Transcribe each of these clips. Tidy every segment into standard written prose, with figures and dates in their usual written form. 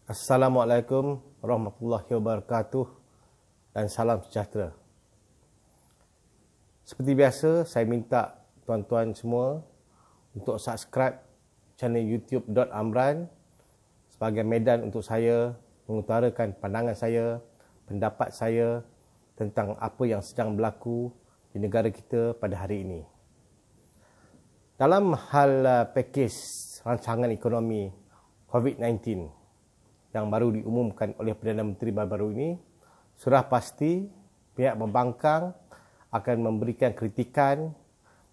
Assalamualaikum warahmatullahi wabarakatuh dan salam sejahtera. Seperti biasa, saya minta tuan-tuan semua untuk subscribe channel youtube.amran sebagai medan untuk saya mengutarakan pandangan saya, pendapat saya tentang apa yang sedang berlaku di negara kita pada hari ini. Dalam hal pakej rancangan ekonomi COVID-19 yang baru diumumkan oleh Perdana Menteri baru-baru ini, sudah pasti pihak pembangkang akan memberikan kritikan,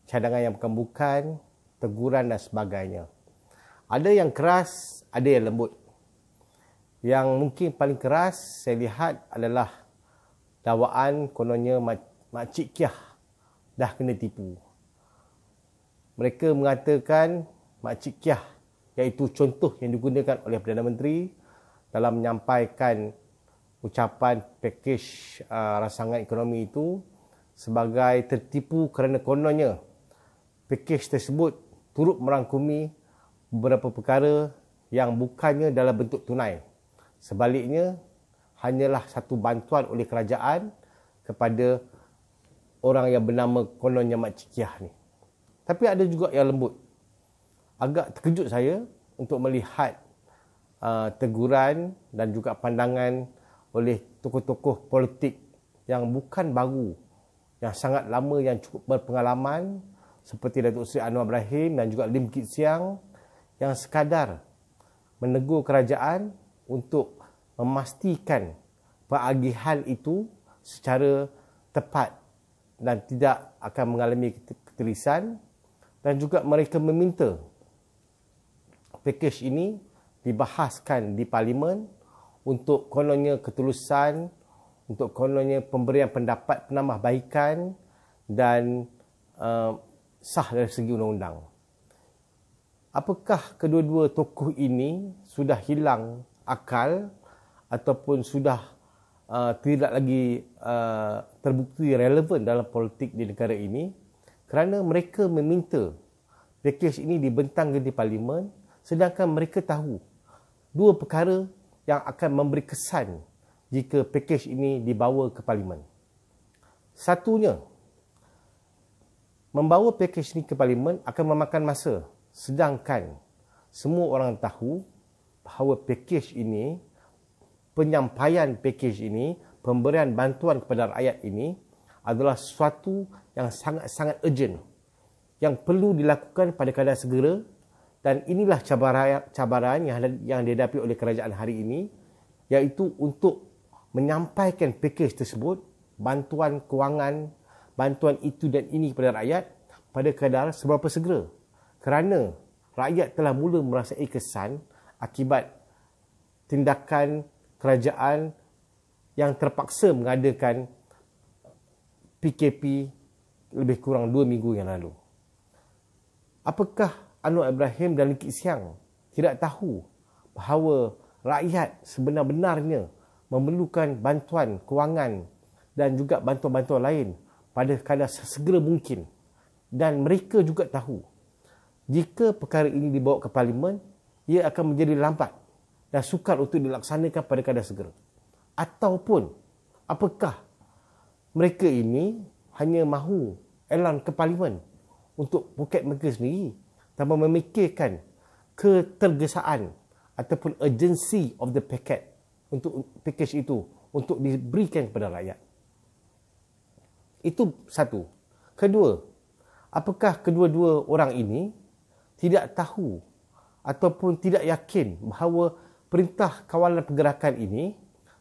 cadangan yang bukan-bukan, teguran dan sebagainya. Ada yang keras, ada yang lembut. Yang mungkin paling keras saya lihat adalah dakwaan kononnya Makcik Kiah dah kena tipu. Mereka mengatakan Makcik Kiah, iaitu contoh yang digunakan oleh Perdana Menteri dalam menyampaikan ucapan pakej rancangan ekonomi itu sebagai tertipu kerana kononnya pakej tersebut turut merangkumi beberapa perkara yang bukannya dalam bentuk tunai. Sebaliknya, hanyalah satu bantuan oleh kerajaan kepada orang yang bernama kononnya Makcik Kiah ni. Tapi ada juga yang lembut. Agak terkejut saya untuk melihat teguran dan juga pandangan oleh tokoh-tokoh politik yang bukan baru, yang sangat lama, yang cukup berpengalaman seperti Datuk Seri Anwar Ibrahim dan juga Lim Kit Siang, yang sekadar menegur kerajaan untuk memastikan penagihan itu secara tepat dan tidak akan mengalami keterisan, dan juga mereka meminta pakej ini dibahaskan di Parlimen untuk kononnya ketulusan, untuk kononnya pemberian pendapat penambahbaikan dan sah dari segi undang-undang. Apakah kedua-dua tokoh ini sudah hilang akal ataupun sudah tidak lagi terbukti relevan dalam politik di negara ini, kerana mereka meminta pakej ini dibentangkan di Parlimen, sedangkan mereka tahu dua perkara yang akan memberi kesan jika pakej ini dibawa ke Parlimen. Satunya, membawa pakej ini ke Parlimen akan memakan masa, sedangkan semua orang tahu bahawa pakej ini, penyampaian pakej ini, pemberian bantuan kepada rakyat ini adalah sesuatu yang sangat-sangat urgent, yang perlu dilakukan pada keadaan segera. Dan inilah cabaran yang dihadapi oleh kerajaan hari ini, iaitu untuk menyampaikan pakej tersebut, bantuan kewangan, bantuan itu dan ini kepada rakyat pada keadaan seberapa segera. Kerana rakyat telah mula merasai kesan akibat tindakan kerajaan yang terpaksa mengadakan PKP lebih kurang 2 minggu yang lalu. Apakah Anwar Ibrahim dan Lim Kit Siang tidak tahu bahawa rakyat sebenar-benarnya memerlukan bantuan kewangan dan juga bantuan-bantuan lain pada keadaan sesegera mungkin? Dan mereka juga tahu jika perkara ini dibawa ke Parlimen, ia akan menjadi lambat dan sukar untuk dilaksanakan pada keadaan segera. Ataupun apakah mereka ini hanya mahu elan ke Parlimen untuk poket mereka sendiri tanpa memikirkan ketergesaan ataupun urgency of the packet untuk package itu untuk diberikan kepada rakyat. Itu satu. Kedua, apakah kedua-dua orang ini tidak tahu ataupun tidak yakin bahawa Perintah Kawalan Pergerakan ini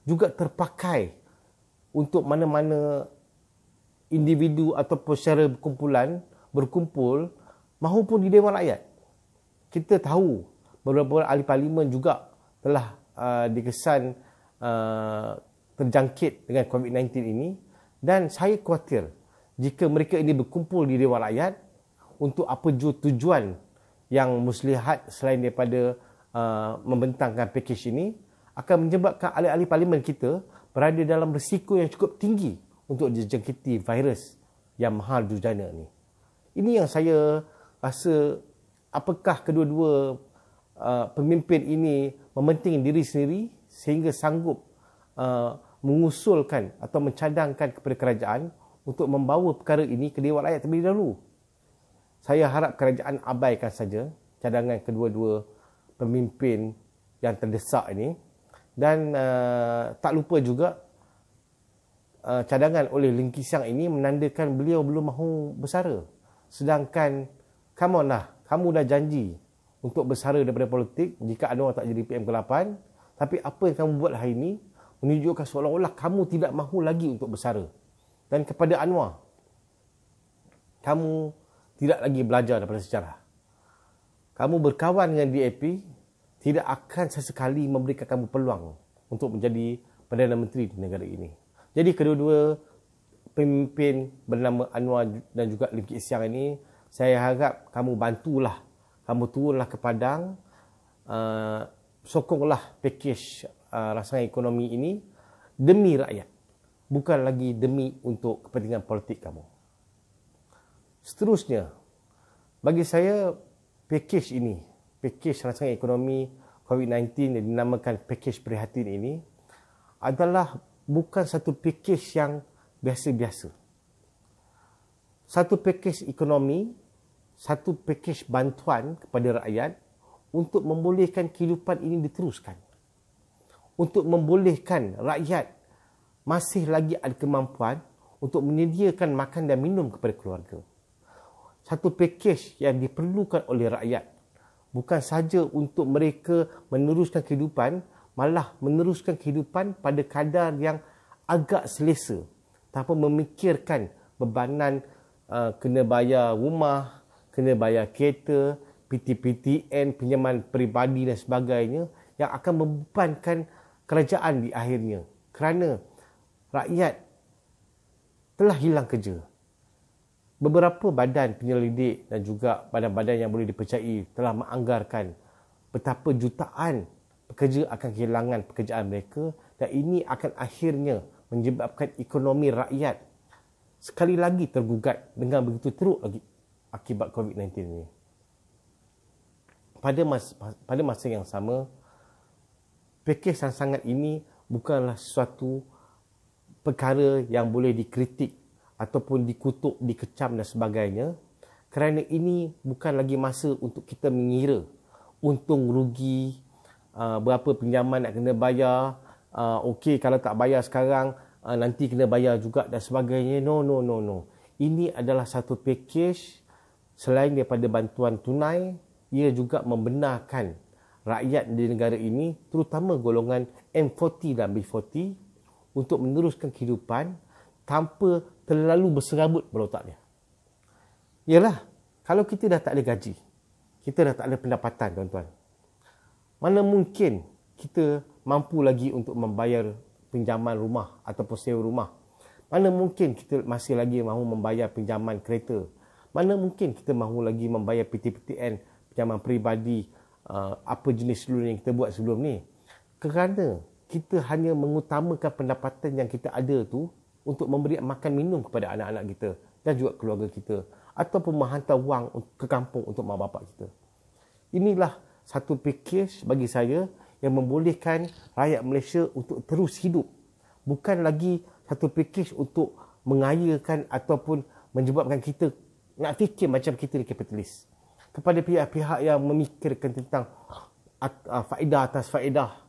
juga terpakai untuk mana-mana individu ataupun secara berkumpul mahupun di Dewan Rakyat. Kita tahu beberapa ahli parlimen juga telah dikesan terjangkit dengan COVID-19 ini, dan saya khawatir jika mereka ini berkumpul di Dewan Rakyat untuk apa tujuan yang muslihat selain daripada membentangkan pakej ini, akan menyebabkan ahli-ahli parlimen kita berada dalam risiko yang cukup tinggi untuk dijangkiti virus yang mahal durjana ni. Ini yang saya rasa, apakah kedua-dua pemimpin ini mementingkan diri sendiri sehingga sanggup mengusulkan atau mencadangkan kepada kerajaan untuk membawa perkara ini ke Dewan Rakyat terlebih dahulu. Saya harap kerajaan abaikan saja cadangan kedua-dua pemimpin yang terdesak ini, dan tak lupa juga cadangan oleh Lim Kee Siang ini menandakan beliau belum mahu bersara. Sedangkan come on lah, kamu dah janji untuk bersara daripada politik jika Anwar tak jadi PM ke-8, tapi apa yang kamu buat hari ini menunjukkan seolah-olah kamu tidak mahu lagi untuk bersara. Dan kepada Anwar, kamu tidak lagi belajar daripada sejarah. Kamu berkawan dengan DAP tidak akan sesekali memberikan kamu peluang untuk menjadi Perdana Menteri di negara ini. Jadi kedua-dua pemimpin bernama Anwar dan juga Lim Kee Siang ini, saya harap kamu bantulah, kamu turunlah ke padang, sokonglah pakej rancangan ekonomi ini demi rakyat, bukan lagi demi untuk kepentingan politik kamu. Seterusnya, bagi saya pakej ini, pakej rancangan ekonomi COVID-19 yang dinamakan pakej prihatin ini adalah bukan satu pakej yang biasa-biasa. Satu pakej ekonomi, satu pakej bantuan kepada rakyat untuk membolehkan kehidupan ini diteruskan. Untuk membolehkan rakyat masih lagi ada kemampuan untuk menyediakan makan dan minum kepada keluarga. Satu pakej yang diperlukan oleh rakyat. Bukan sahaja untuk mereka meneruskan kehidupan, malah meneruskan kehidupan pada kadar yang agak selesa, tanpa memikirkan bebanan kena bayar rumah, kena bayar kereta, PTPTN, pinjaman peribadi dan sebagainya yang akan membebankan kerajaan di akhirnya. Kerana rakyat telah hilang kerja. Beberapa badan penyelidik dan juga badan-badan yang boleh dipercayai telah menganggarkan betapa jutaan pekerja akan kehilangan pekerjaan mereka, dan ini akan akhirnya menyebabkan ekonomi rakyat sekali lagi tergugat dengan begitu teruk lagi akibat COVID-19 ini. Pada masa yang sama, pakej rancangan ini bukanlah sesuatu perkara yang boleh dikritik ataupun dikutuk, dikecam dan sebagainya, kerana ini bukan lagi masa untuk kita mengira untung rugi, berapa pinjaman nak kena bayar, okey kalau tak bayar sekarang, nanti kena bayar juga dan sebagainya. No. Ini adalah satu pakej selain daripada bantuan tunai, ia juga membenarkan rakyat di negara ini, terutama golongan M40 dan B40, untuk meneruskan kehidupan tanpa terlalu berserabut berotaknya. Yalah, kalau kita dah tak ada gaji, kita dah tak ada pendapatan, tuan-tuan, mana mungkin kita mampu lagi untuk membayar pinjaman rumah ataupun sewa rumah? Mana mungkin kita masih lagi mahu membayar pinjaman kereta? Mana mungkin kita mahu lagi membayar PTPTN, pinjaman peribadi, apa jenis dulu yang kita buat sebelum ni? Kerana kita hanya mengutamakan pendapatan yang kita ada tu untuk memberi makan minum kepada anak-anak kita dan juga keluarga kita, ataupun menghantar wang ke kampung untuk mak bapak kita. Inilah satu pakej bagi saya yang membolehkan rakyat Malaysia untuk terus hidup. Bukan lagi satu pakej untuk mengayakan ataupun menyebabkan kita nak fikir macam kita ni kapitalis. Kepada pihak-pihak yang memikirkan tentang faedah atas faedah,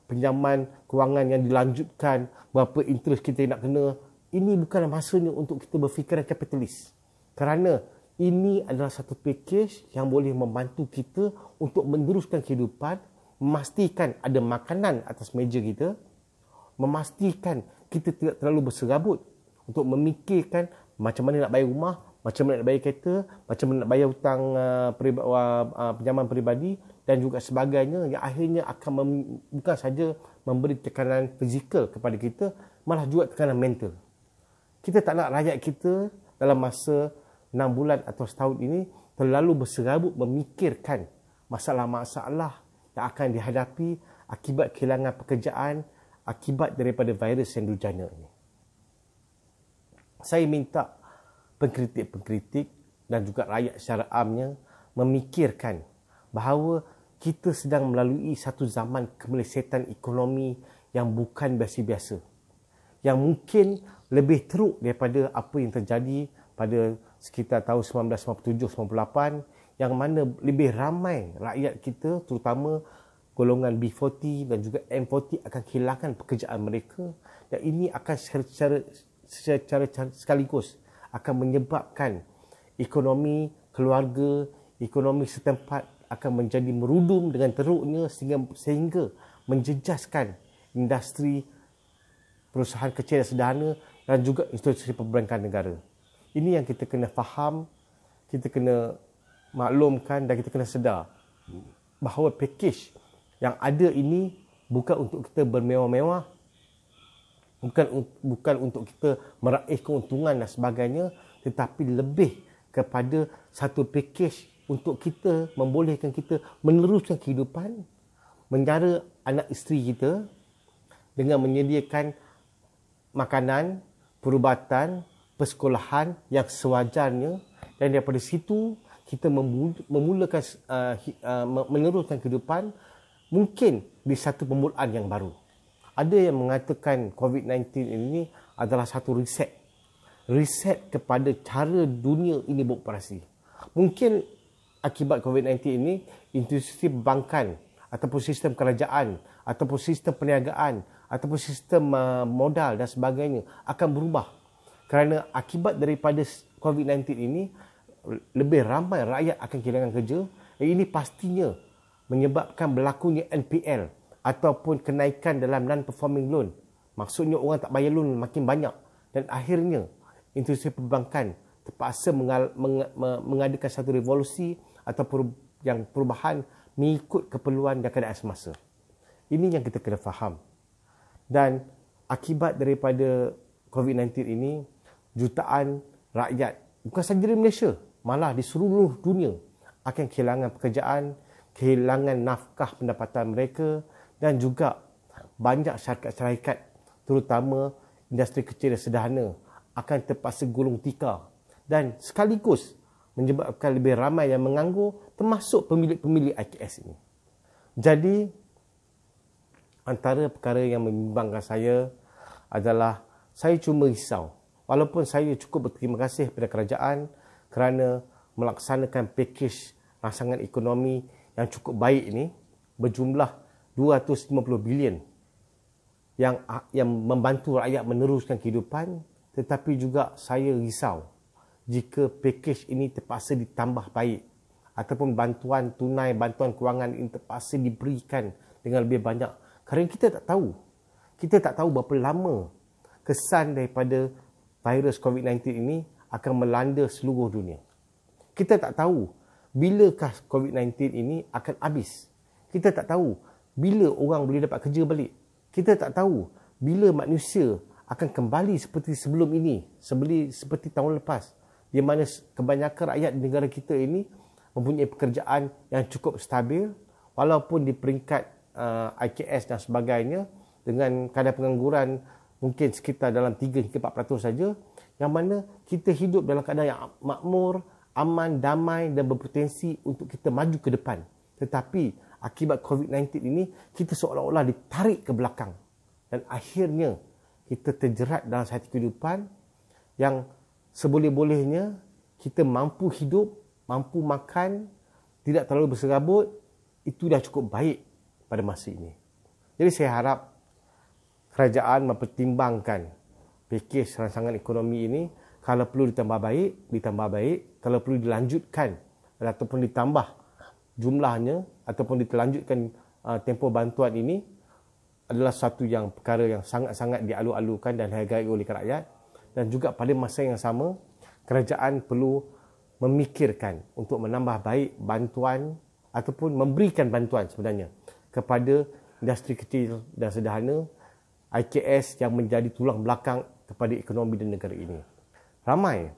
pinjaman kewangan yang dilanjutkan, berapa interest kita nak kena, ini bukanlah masanya untuk kita berfikiran kapitalis. Kerana ini adalah satu pakej yang boleh membantu kita untuk meneruskan kehidupan, memastikan ada makanan atas meja kita, memastikan kita tidak terlalu berserabut untuk memikirkan macam mana nak bayar rumah, macam mana nak bayar kereta, macam mana nak bayar hutang pinjaman peribadi dan juga sebagainya, yang akhirnya akan bukan saja memberi tekanan fizikal kepada kita, malah juga tekanan mental. Kita tak nak rakyat kita dalam masa 6 bulan atau setahun ini terlalu berserabut memikirkan masalah-masalah yang akan dihadapi akibat kehilangan pekerjaan, akibat daripada virus yang durjana ini. Saya minta pengkritik-pengkritik dan juga rakyat secara amnya memikirkan bahawa kita sedang melalui satu zaman kemelesetan ekonomi yang bukan biasa-biasa, yang mungkin lebih teruk daripada apa yang terjadi pada sekitar tahun 1997-98, yang mana lebih ramai rakyat kita, terutama golongan B40 dan juga M40 akan kehilangan pekerjaan mereka, dan ini akan secara sekaligus akan menyebabkan ekonomi keluarga, ekonomi setempat akan menjadi merudum dengan teruknya sehingga menjejaskan industri perusahaan kecil dan sederhana dan juga institusi perbankan negara. Ini yang kita kena faham, kita kena maklumkan dan kita kena sedar bahawa pakej yang ada ini bukan untuk kita bermewah-mewah, bukan untuk kita meraih keuntungan dan sebagainya, tetapi lebih kepada satu pakej untuk kita membolehkan kita meneruskan kehidupan, menjara anak isteri kita dengan menyediakan makanan, perubatan, persekolahan yang sewajarnya, dan daripada situ kita memulakan meneruskan kehidupan mungkin di satu permulaan yang baru. Ada yang mengatakan COVID-19 ini adalah satu reset kepada cara dunia ini beroperasi. Mungkin akibat COVID-19 ini, institusi perbankan ataupun sistem kerajaan ataupun sistem perniagaan ataupun sistem modal dan sebagainya akan berubah. Kerana akibat daripada COVID-19 ini, lebih ramai rakyat akan kehilangan kerja, dan ini pastinya menyebabkan berlakunya NPL ataupun kenaikan dalam non-performing loan. Maksudnya orang tak bayar loan makin banyak, dan akhirnya institusi perbankan terpaksa mengadakan satu revolusi ataupun yang perubahan mengikut keperluan dan keadaan semasa. Ini yang kita kena faham. Dan akibat daripada COVID-19 ini, jutaan rakyat, bukan sahaja di Malaysia, malah di seluruh dunia akan kehilangan pekerjaan, kehilangan nafkah pendapatan mereka, dan juga banyak syarikat-syarikat, terutama industri kecil dan sederhana, akan terpaksa gulung tikar dan sekaligus menyebabkan lebih ramai yang menganggur, termasuk pemilik-pemilik IKS ini. Jadi, antara perkara yang membimbangkan saya adalah saya cuma risau. Walaupun saya cukup berterima kasih kepada kerajaan kerana melaksanakan pakej rangsangan ekonomi yang cukup baik ini berjumlah 250 bilion yang membantu rakyat meneruskan kehidupan, tetapi juga saya risau jika pakej ini terpaksa ditambah baik ataupun bantuan tunai, bantuan kewangan ini terpaksa diberikan dengan lebih banyak. Kerana kita tak tahu berapa lama kesan daripada virus COVID-19 ini akan melanda seluruh dunia. Kita tak tahu bilakah COVID-19 ini akan habis. Kita tak tahu bila orang boleh dapat kerja balik. Kita tak tahu bila manusia akan kembali seperti sebelum ini, seperti tahun lepas, di mana kebanyakan rakyat di negara kita ini mempunyai pekerjaan yang cukup stabil, walaupun di peringkat IKS dan sebagainya dengan kadar pengangguran mungkin sekitar dalam 3 hingga 4% saja, yang mana kita hidup dalam keadaan yang makmur, aman, damai dan berpotensi untuk kita maju ke depan. Tetapi akibat COVID-19 ini, kita seolah-olah ditarik ke belakang dan akhirnya kita terjerat dalam satu kehidupan yang seboleh-bolehnya kita mampu hidup, mampu makan, tidak terlalu berserabut. Itu dah cukup baik pada masa ini. Jadi saya harap kerajaan mempertimbangkan pakej rangsangan ekonomi ini. Kalau perlu ditambah baik. Kalau perlu dilanjutkan ataupun ditambah jumlahnya ataupun ditelanjutkan tempoh bantuan ini, adalah satu yang perkara yang sangat-sangat dialu-alukan dan dihargai oleh rakyat. Dan juga pada masa yang sama, kerajaan perlu memikirkan untuk menambah baik bantuan ataupun memberikan bantuan sebenarnya kepada industri kecil dan sederhana, IKS yang menjadi tulang belakang kepada ekonomi di negara ini. Ramai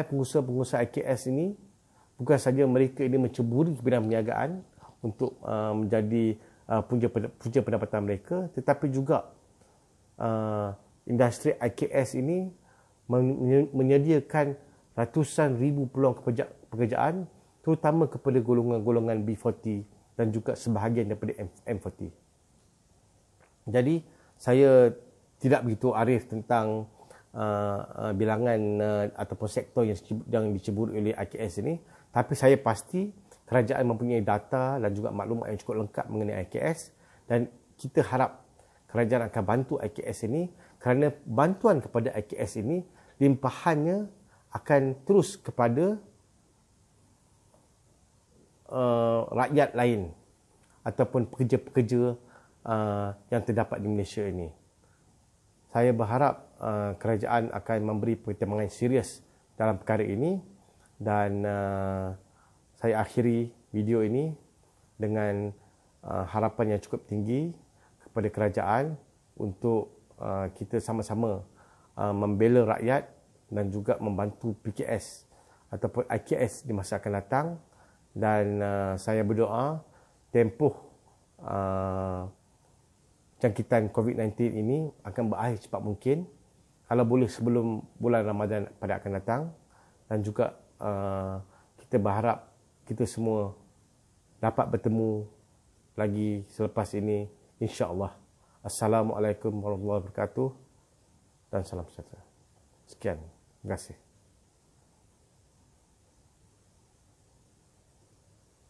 pengusaha-pengusaha IKS ini, bukan saja mereka ini menceburi bidang perniagaan untuk menjadi punca pendapatan mereka, tetapi juga industri IKS ini menyediakan ratusan ribu peluang pekerjaan terutama kepada golongan-golongan B40 dan juga sebahagian daripada M40. Jadi saya tidak begitu arif tentang bilangan ataupun sektor yang diceburi oleh IKS ini, tapi saya pasti kerajaan mempunyai data dan juga maklumat yang cukup lengkap mengenai IKS, dan kita harap kerajaan akan bantu IKS ini, kerana bantuan kepada IKS ini limpahannya akan terus kepada rakyat lain ataupun pekerja-pekerja yang terdapat di Malaysia ini. Saya berharap kerajaan akan memberi pertimbangan serius dalam perkara ini, dan saya akhiri video ini dengan harapan yang cukup tinggi kepada kerajaan untuk kita sama-sama membela rakyat dan juga membantu PKS ataupun IKS di masa akan datang. Dan saya berdoa tempoh jangkitan COVID-19 ini akan berakhir cepat mungkin, kalau boleh sebelum bulan Ramadan pada akan datang. Dan juga kita berharap kita semua dapat bertemu lagi selepas ini, insya-Allah. Assalamualaikum warahmatullahi wabarakatuh dan salam sejahtera. Sekian, terima kasih.